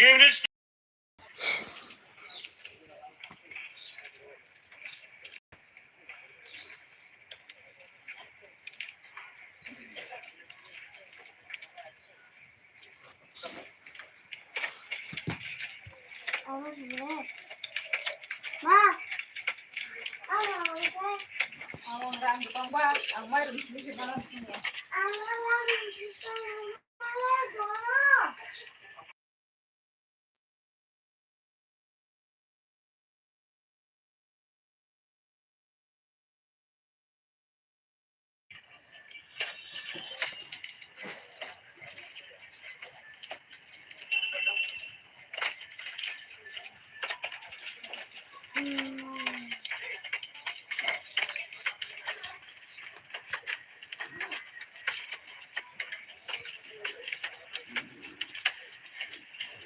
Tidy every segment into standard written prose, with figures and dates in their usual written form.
Giveness.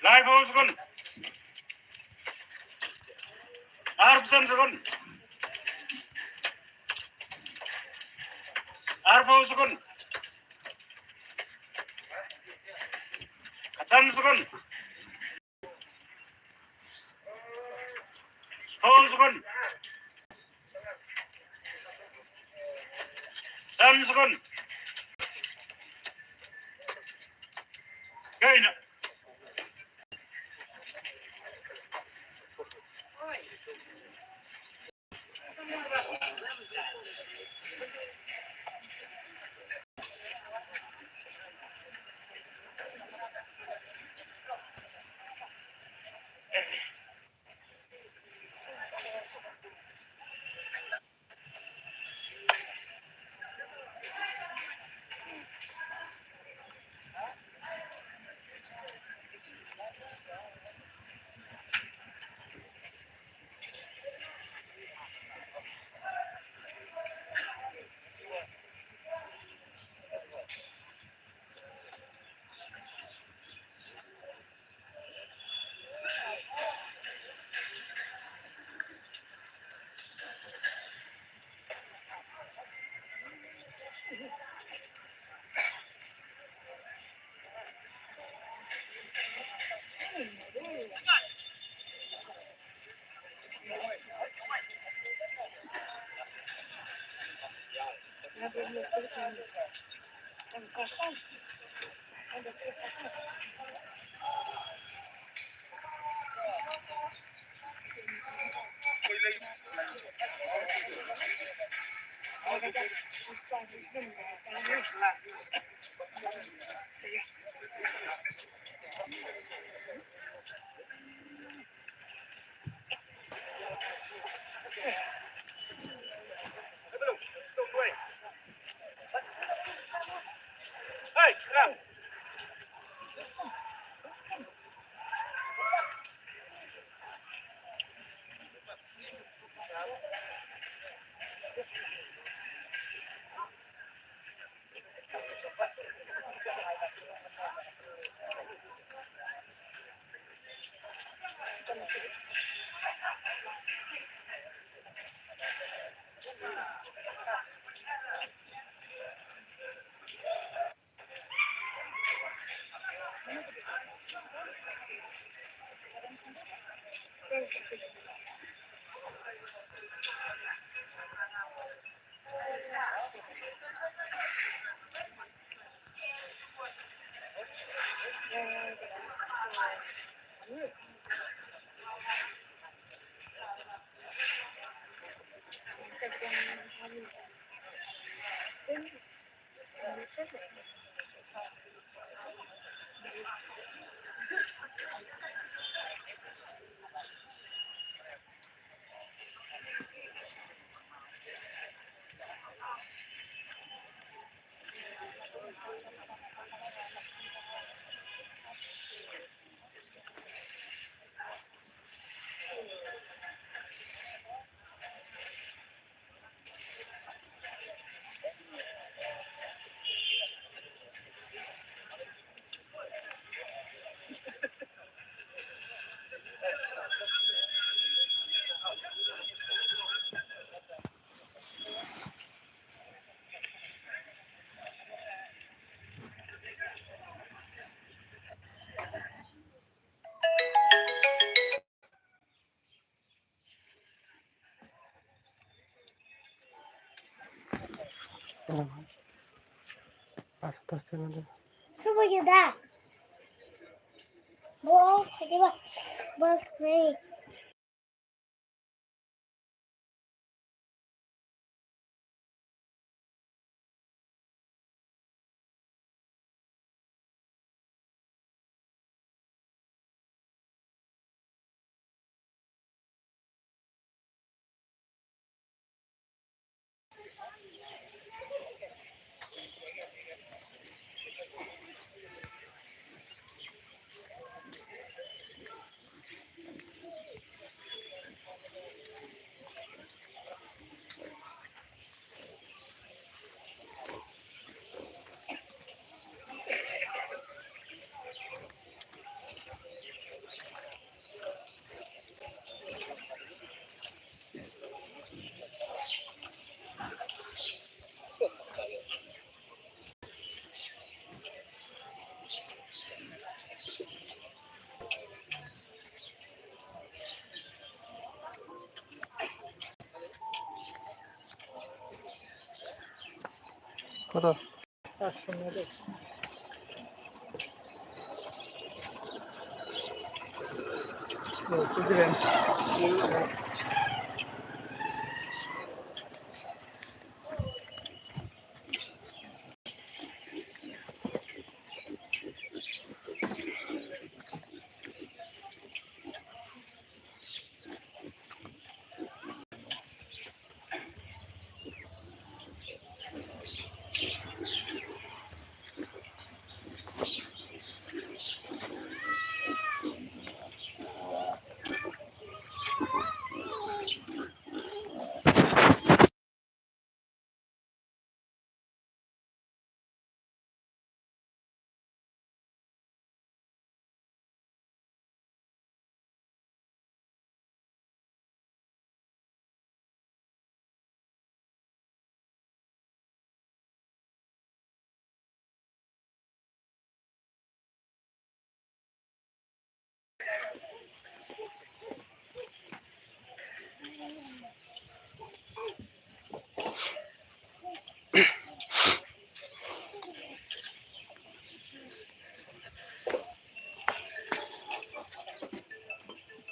Live house gun. Arbson gun. Arbos gun. Katan gun. Stones gun. Sons gun. Gain. Hey, come. আস্তে আস্তে না সুবুজদা বল খেলিবা বল রে কত বুঝলেন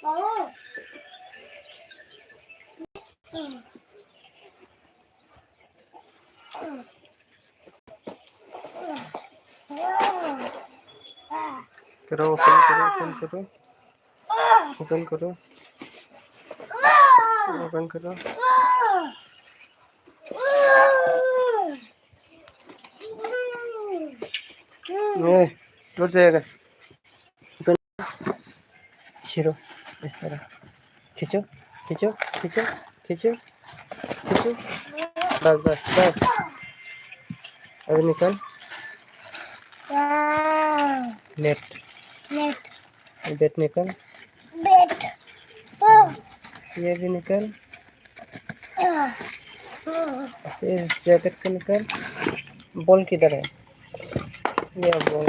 বাবা करो ओपन करो ओपन करो ओपन करो ये टूट जाएगा छिरो इस तरह खींचो खींचो खींचो खींचो खींचो बस बस बस अभी निकल नेट नेट बेट निकल बेट ये भी निकल ऐसे जैकेट का निकल बॉल किधर है ये बॉल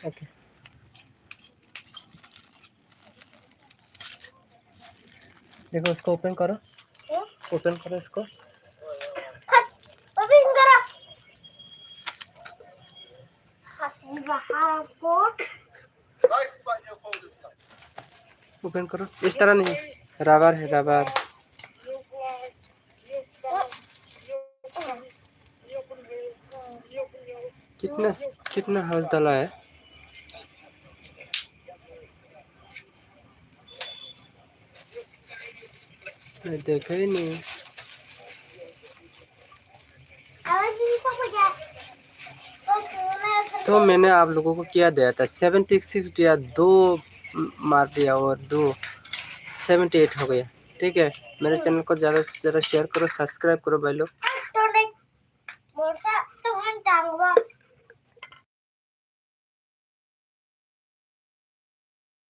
ओके देखो इसको ओपन करो इसको ओपन करो हसीबा हापोट ओपन करो इस तरह नहीं रबर है रबर कितना कितना हाउस डाला है मैं देखा ही नहीं तो मैंने आप लोगों को क्या दिया था 76 दिया 2 मार दिया और 2 78 हो गया ठीक है मेरे चैनल को ज़्यादा से ज़्यादा शेयर करो सब्सक्राइब करो भाई लोग